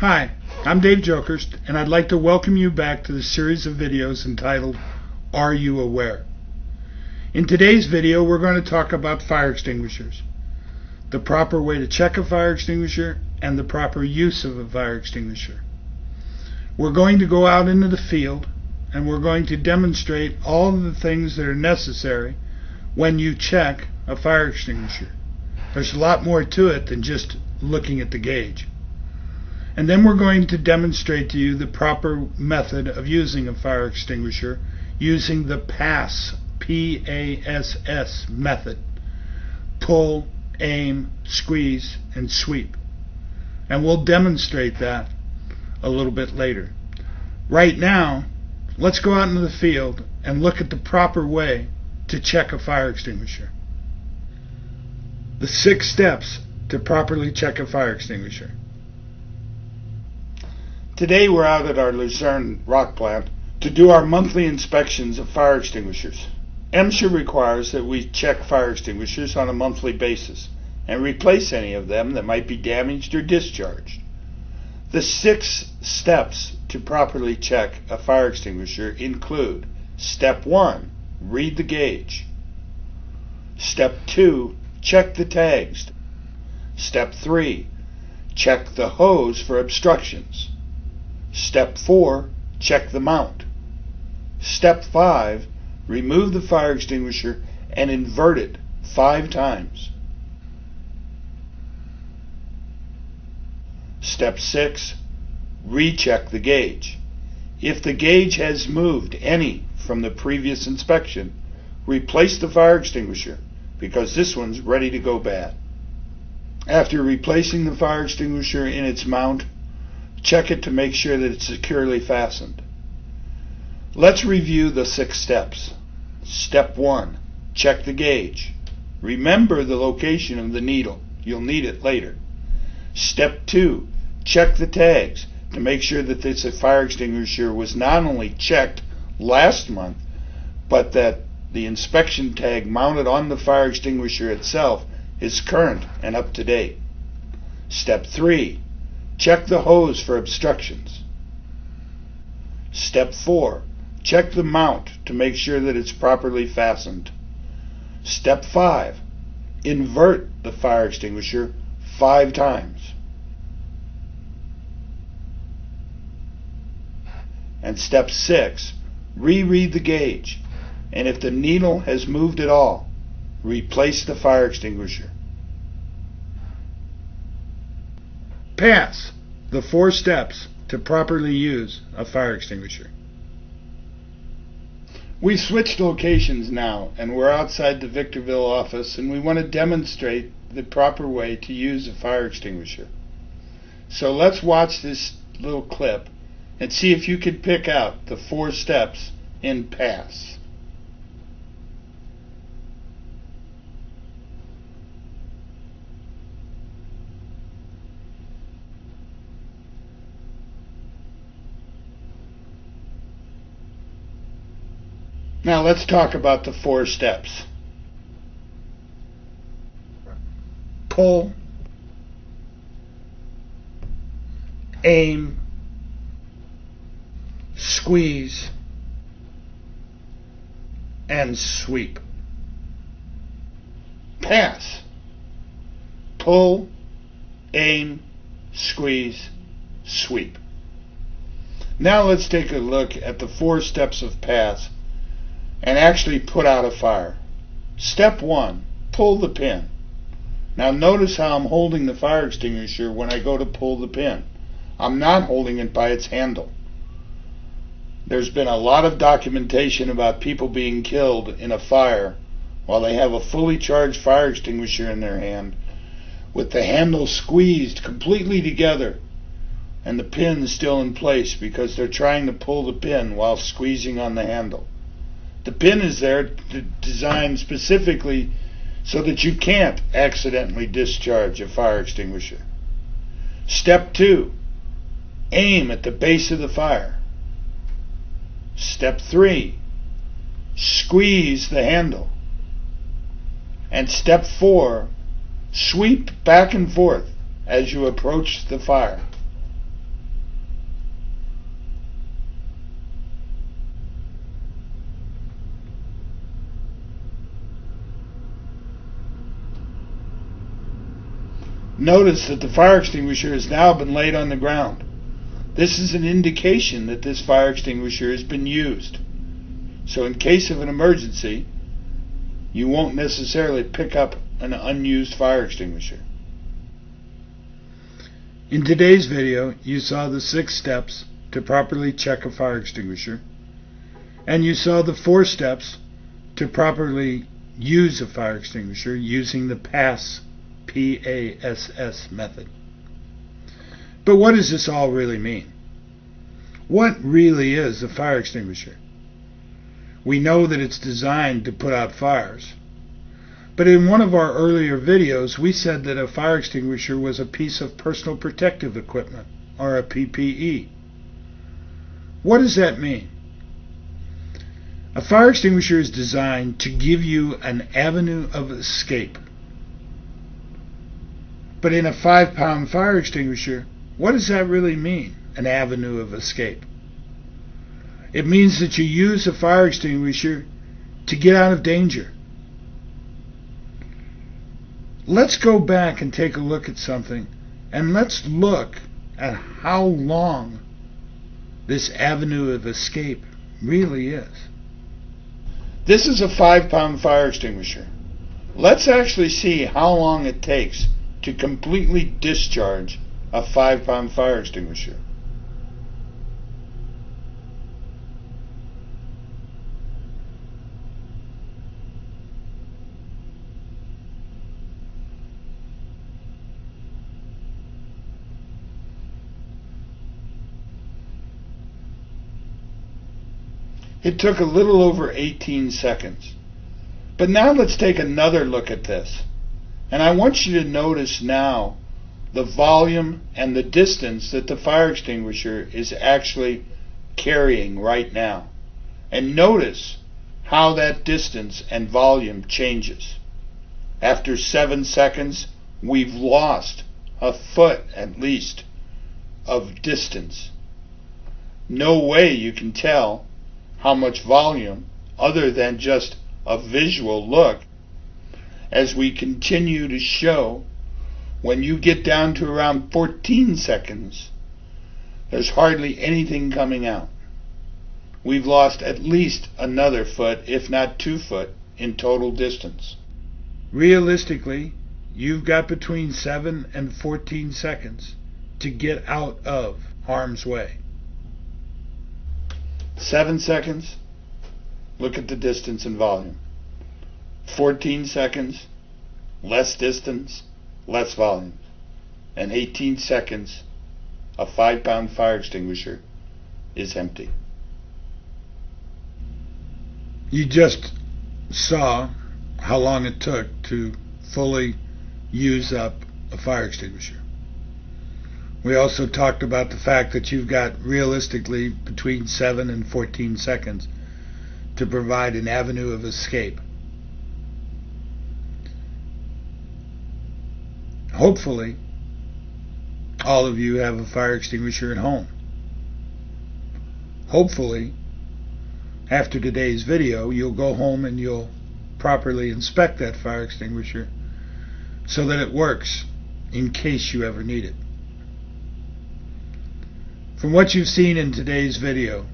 Hi, I'm Dave Jokerst, and I'd like to welcome you back to the series of videos entitled, Are You Aware? In today's video, we're going to talk about fire extinguishers, the proper way to check a fire extinguisher, and the proper use of a fire extinguisher. We're going to go out into the field, and we're going to demonstrate all of the things that are necessary when you check a fire extinguisher. There's a lot more to it than just looking at the gauge. And then we're going to demonstrate to you the proper method of using a fire extinguisher using the PASS, P-A-S-S method. Pull, aim, squeeze, and sweep. And we'll demonstrate that a little bit later. Right now, let's go out into the field and look at the proper way to check a fire extinguisher. The 6 steps to properly check a fire extinguisher. Today we're out at our Luzerne rock plant to do our monthly inspections of fire extinguishers. MSHA requires that we check fire extinguishers on a monthly basis and replace any of them that might be damaged or discharged. The 6 steps to properly check a fire extinguisher include: Step 1, read the gauge. Step 2, check the tags. Step 3, check the hose for obstructions. Step 4, check the mount. Step 5, remove the fire extinguisher and invert it 5 times. Step 6, recheck the gauge. If the gauge has moved any from the previous inspection, replace the fire extinguisher because this one's ready to go bad. After replacing the fire extinguisher in its mount, check it to make sure that it's securely fastened. Let's review the 6 steps. Step 1, check the gauge. Remember the location of the needle. You'll need it later. Step 2, check the tags to make sure that this fire extinguisher was not only checked last month, but that the inspection tag mounted on the fire extinguisher itself is current and up to date. Step 3, check the hose for obstructions. Step 4, check the mount to make sure that it's properly fastened. Step 5, invert the fire extinguisher 5 times. And step 6, reread the gauge, and if the needle has moved at all, replace the fire extinguisher. PASS, the 4 steps to properly use a fire extinguisher. We've switched locations now, and we're outside the Victorville office, and we want to demonstrate the proper way to use a fire extinguisher. So let's watch this little clip and see if you could pick out the 4 steps in PASS. Now let's talk about the 4 steps. Pull, aim, squeeze, and sweep. PASS. Pull, aim, squeeze, sweep. Now let's take a look at the 4 steps of PASS and actually put out a fire. Step 1, pull the pin. Now notice how I'm holding the fire extinguisher when I go to pull the pin. I'm not holding it by its handle. There's been a lot of documentation about people being killed in a fire while they have a fully charged fire extinguisher in their hand with the handle squeezed completely together and the pin still in place because they're trying to pull the pin while squeezing on the handle. The pin is there designed specifically so that you can't accidentally discharge a fire extinguisher. Step 2, aim at the base of the fire. Step 3, squeeze the handle. And step 4, sweep back and forth as you approach the fire. Notice that the fire extinguisher has now been laid on the ground. This is an indication that this fire extinguisher has been used. So in case of an emergency, you won't necessarily pick up an unused fire extinguisher. In today's video, you saw the 6 steps to properly check a fire extinguisher, and you saw the 4 steps to properly use a fire extinguisher using the PASS, P-A-S-S method. But what does this all really mean? What really is a fire extinguisher? We know that it's designed to put out fires. But in one of our earlier videos, we said that a fire extinguisher was a piece of personal protective equipment, or a PPE. What does that mean? A fire extinguisher is designed to give you an avenue of escape. But in a 5-pound fire extinguisher, what does that really mean, an avenue of escape? It means that you use a fire extinguisher to get out of danger. Let's go back and take a look at something, and let's look at how long this avenue of escape really is. This is a 5-pound fire extinguisher. Let's actually see how long it takes to completely discharge a 5-pound fire extinguisher. It took a little over 18 seconds. But now let's take another look at this. And I want you to notice now the volume and the distance that the fire extinguisher is actually carrying right now. And notice how that distance and volume changes. After 7 seconds, we've lost a foot at least of distance. No way you can tell how much volume other than just a visual look as we continue to show. When you get down to around 14 seconds, there's hardly anything coming out. We've lost at least another foot, if not 2 foot, in total distance. Realistically, you've got between 7 and 14 seconds to get out of harm's way. 7 seconds, look at the distance and volume. 14 seconds, less distance, less volume. And 18 seconds, a 5-pound fire extinguisher is empty. You just saw how long it took to fully use up a fire extinguisher. We also talked about the fact that you've got realistically between 7 and 14 seconds to provide an avenue of escape. Hopefully, all of you have a fire extinguisher at home. Hopefully, after today's video, you'll go home and you'll properly inspect that fire extinguisher so that it works in case you ever need it. From what you've seen in today's video,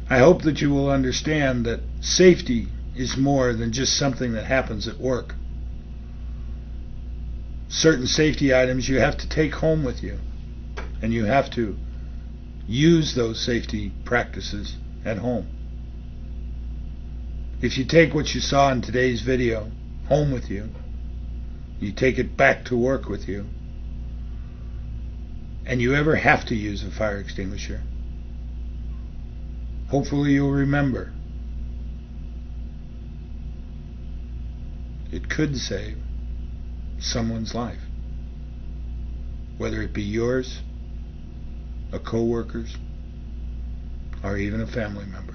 I hope that you will understand that safety is more than just something that happens at work. Certain safety items you have to take home with you, and you have to use those safety practices at home. If you take what you saw in today's video home with you, you take it back to work with you, and you ever have to use a fire extinguisher, hopefully you'll remember it could save someone's life, whether it be yours, a co-worker's, or even a family member.